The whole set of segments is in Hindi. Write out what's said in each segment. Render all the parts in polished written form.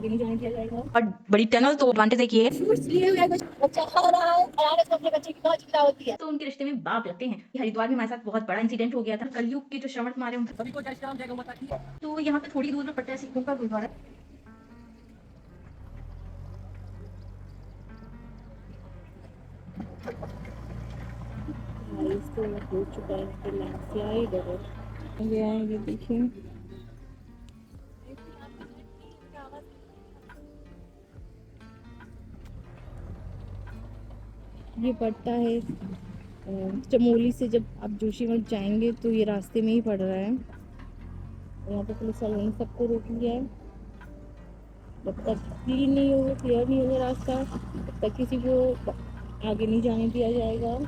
आगे नहीं जाने दिया जाएगा। और बड़ी टनल तो एडवांटेज एक ये है फ्रूट्स लिए हुए कुछ बच्चा खा रहा है और आगे से अपने बच्चे की बहुत चिंता होती है। तो उनके रिश्ते में बाप लगते हैं। ये हरिद्वार में हमारे साथ बहुत बड़ा इंसिडेंट हो गया था। कलयुग के जो श्रवण कुमार हैं सभी को जय श्री राम जय गौ माता की। तो यहाँ पे थोड़ी दूर में पड़ता है सिखों का गुरुद्वारा। इसको हो चुका है इसके लैंडस्लाइड और ये है, ये देखिए ये पड़ता है चमोली से। जब आप जोशीमठ जाएंगे तो ये रास्ते में ही पड़ रहा है। यहाँ पे पुलिस वालों ने सबको रोक लिया है। जब तक क्लीन नहीं होगा, क्लियर नहीं होगा रास्ता, तब तक किसी को आगे नहीं जाने दिया जाएगा।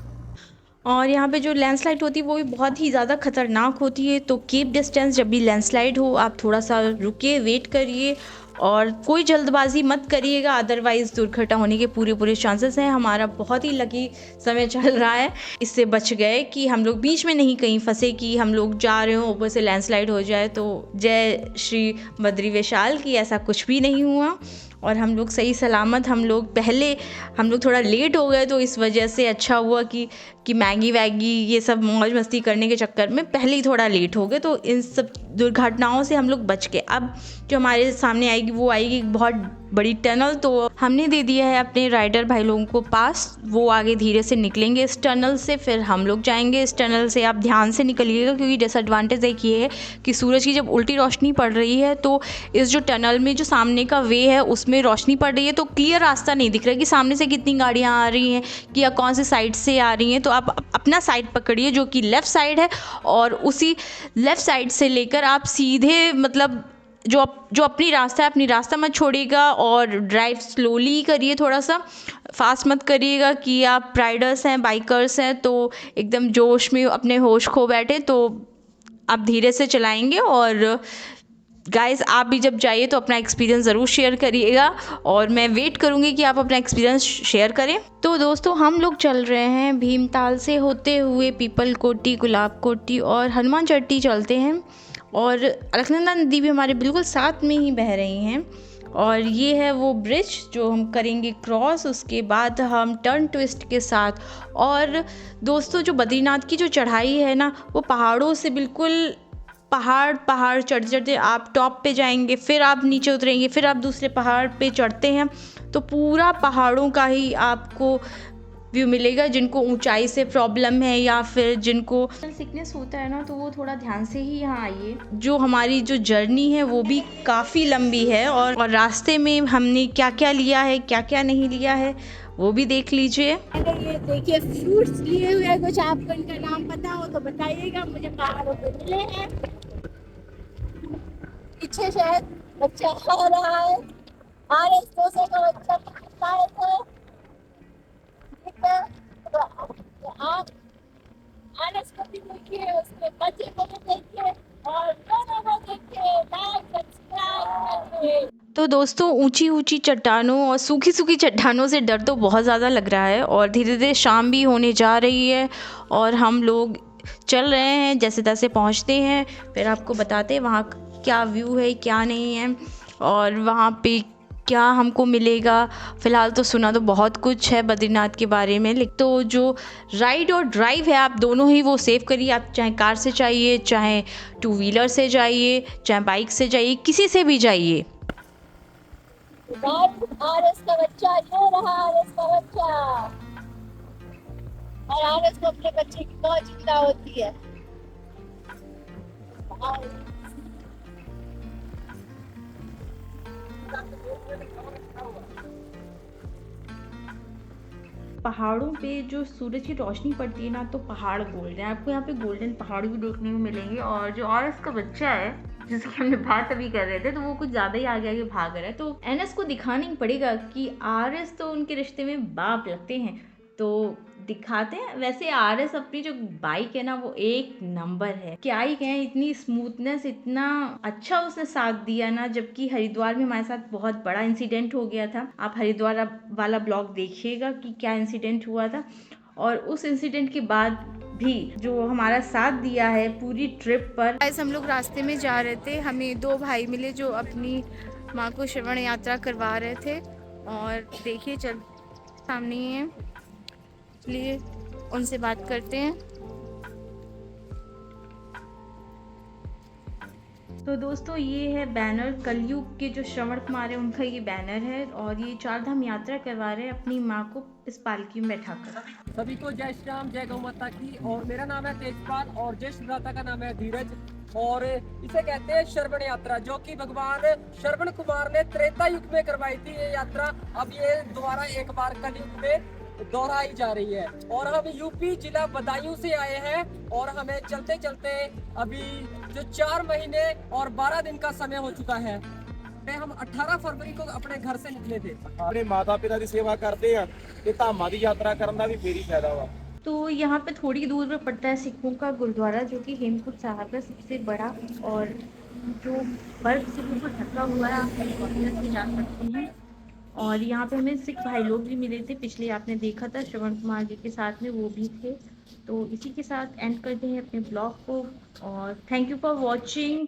और यहाँ पे जो लैंडस्लाइड होती है वो भी बहुत ही ज़्यादा खतरनाक होती है। तो कीप डिस्टेंस, जब भी लैंडस्लाइड हो आप थोड़ा सा रुकिए, वेट करिए और कोई जल्दबाजी मत करिएगा, अदरवाइज़ दुर्घटना होने के पूरे चांसेस हैं। हमारा बहुत ही लकी समय चल रहा है, इससे बच गए कि हम लोग बीच में नहीं कहीं फंसे कि हम लोग जा रहे हो ऊपर से लैंडस्लाइड हो जाए। तो जय श्री बद्री विशाल की ऐसा कुछ भी नहीं हुआ और हम लोग सही सलामत। हम लोग थोड़ा लेट हो गए तो इस वजह से अच्छा हुआ कि मैगी वैगी ये सब मौज मस्ती करने के चक्कर में पहले ही थोड़ा लेट हो गए। तो इन सब दुर्घटनाओं से हम लोग बच गए। अब जो हमारे सामने आएगी वो आएगी बहुत बड़ी टनल। तो हमने दे दिया है अपने राइडर भाई लोगों को पास, वो आगे धीरे से निकलेंगे इस टनल से, फिर हम लोग जाएंगे इस टनल से। आप ध्यान से निकलिएगा क्योंकि डिसएडवांटेज एक ये है कि सूरज की जब उल्टी रोशनी पड़ रही है तो इस जो टनल में जो सामने का वे है उसमें रोशनी पड़ रही है तो क्लियर रास्ता नहीं दिख रहा है कि सामने से कितनी गाड़ियाँ आ रही हैं कि या कौन सी साइड से आ रही हैं। तो आप अपना साइड पकड़िए जो कि लेफ़्ट साइड है और उसी लेफ़्ट साइड से लेकर आप सीधे मतलब जो अपनी रास्ता है अपनी रास्ता मत छोड़िएगा और ड्राइव स्लोली करिए, थोड़ा सा फास्ट मत करिएगा कि आप राइडर्स हैं, बाइकर्स हैं तो एकदम जोश में अपने होश खो बैठे। तो आप धीरे से चलाएंगे और गाइस आप भी जब जाइए तो अपना एक्सपीरियंस ज़रूर शेयर करिएगा और मैं वेट करूँगी कि आप अपना एक्सपीरियंस शेयर करें। तो दोस्तों हम लोग चल रहे हैं भीमताल से होते हुए पीपल कोटी, गुलाब कोटी और हनुमान चट्टी चलते हैं और अलकनंदा नदी भी हमारे बिल्कुल साथ में ही बह रही हैं। और ये है वो ब्रिज जो हम करेंगे क्रॉस, उसके बाद हम टर्न ट्विस्ट के साथ। और दोस्तों जो बद्रीनाथ की जो चढ़ाई है ना वो पहाड़ों से बिल्कुल पहाड़ चढ़ते चढ़ते आप टॉप पे जाएंगे, फिर आप नीचे उतरेंगे, फिर आप दूसरे पहाड़ पे चढ़ते हैं तो पूरा पहाड़ों का ही आपको व्यू मिलेगा। जिनको ऊंचाई से प्रॉब्लम है या फिर जिनको सिकनेस होता है ना तो वो थोड़ा ध्यान से ही यहाँ आइए। जो हमारी जो जर्नी है वो भी काफ़ी लंबी है और रास्ते में हमने क्या क्या लिया है क्या क्या नहीं लिया है वो भी देख लीजिए। अगर ये देखिए फ्रूट्स लिए हुए कुछ आपको इनका नाम पता हो तो बताइएगा, मुझे पहाड़ों पे मिले हैं। पीछे शायद बच्चा खा रहा है, RS-200 का बच्चा शायद है, ठीक है। तो आप RS को भी देखिए, उसके बच्चे को भी देखिए और दोनों को देखिए, लाइक सब्सक्राइब करिए। तो दोस्तों ऊंची ऊंची चट्टानों और सूखी सूखी चट्टानों से डर तो बहुत ज़्यादा लग रहा है और धीरे धीरे शाम भी होने जा रही है और हम लोग चल रहे हैं, जैसे तैसे पहुंचते हैं फिर आपको बताते हैं वहाँ क्या व्यू है क्या नहीं है और वहाँ पे क्या हमको मिलेगा। फ़िलहाल तो सुना तो बहुत कुछ है बद्रीनाथ के बारे में, लेकिन तो जो राइड और ड्राइव है आप दोनों ही वो सेव करिए। आप चाहे कार से जाइए, चाहे टू व्हीलर से जाइए, चाहे बाइक से जाइए, किसी से भी जाइए। RS का बच्चा, ये रहा RS का बच्चा और RS को अपने बच्चे की बहुत चिंता होती है। पहाड़ों पे जो सूरज की रोशनी पड़ती है ना तो पहाड़ गोल्डन, आपको यहाँ पे गोल्डन पहाड़ भी देखने को मिलेंगे। और जो RS का बच्चा है जिसकी हमने बात अभी कर रहे थे तो वो कुछ ज़्यादा ही आगे आगे भाग रहा है तो NS को दिखाना ही पड़ेगा कि RS तो उनके रिश्ते में बाप लगते हैं। तो दिखाते हैं। वैसे RS अपनी जो बाइक है ना वो एक नंबर है, क्या ही कहें, इतनी स्मूथनेस, इतना अच्छा उसने साथ दिया ना। जबकि हरिद्वार में हमारे साथ बहुत बड़ा इंसिडेंट हो गया था, आप हरिद्वार वाला ब्लॉग देखिएगा कि क्या इंसिडेंट हुआ था। और उस इंसिडेंट के बाद भी जो हमारा साथ दिया है पूरी ट्रिप पर। हम लोग रास्ते में जा रहे थे, हमें दो भाई मिले जो अपनी माँ को श्रवण यात्रा करवा रहे थे और देखिए चल सामने ही है, इसलिए उनसे बात करते हैं। तो दोस्तों ये है बैनर, कलयुग के जो श्रवण कुमार है उनका ये बैनर है और ये चार धाम यात्रा करवा रहे हैं अपनी माँ को इस पालकी में बैठाकर। सभी को जय श्री राम, जय गौ माता की। और मेरा नाम है तेजपाल और जय श्री माता का नाम है धीरज। और इसे कहते हैं श्रवण यात्रा, जो कि भगवान श्रवण कुमार ने त्रेता युग में करवाई थी ये यात्रा। अब ये दोबारा एक बार कलयुग में दोहराई जा रही है। और हम यूपी जिला बदायूं से आए हैं और हमें चलते चलते अभी जो 4 महीने और 12 दिन का समय हो चुका है। हम 18 फरवरी को अपने घर से निकले थे। अपने माता पिता की सेवा करते हैं ते धामां दी यात्रा करन दा भी फेर ही फायदा वा। तो यहाँ पे थोड़ी दूर पे पड़ता है सिखों का गुरुद्वारा, जो कि हेमकुंड साहिब का सबसे बड़ा और जो बर्फ से बिल्कुल ढका हुआ है, आप हेलीकॉप्टर से जा सकते हैं। और यहाँ पे हमें सिख भाई लोग भी मिले थे, पिछले आपने देखा था श्रवण कुमार जी के साथ में वो भी थे। तो इसी के साथ एंड करते हैं अपने ब्लॉग को और थैंक यू फॉर वॉचिंग।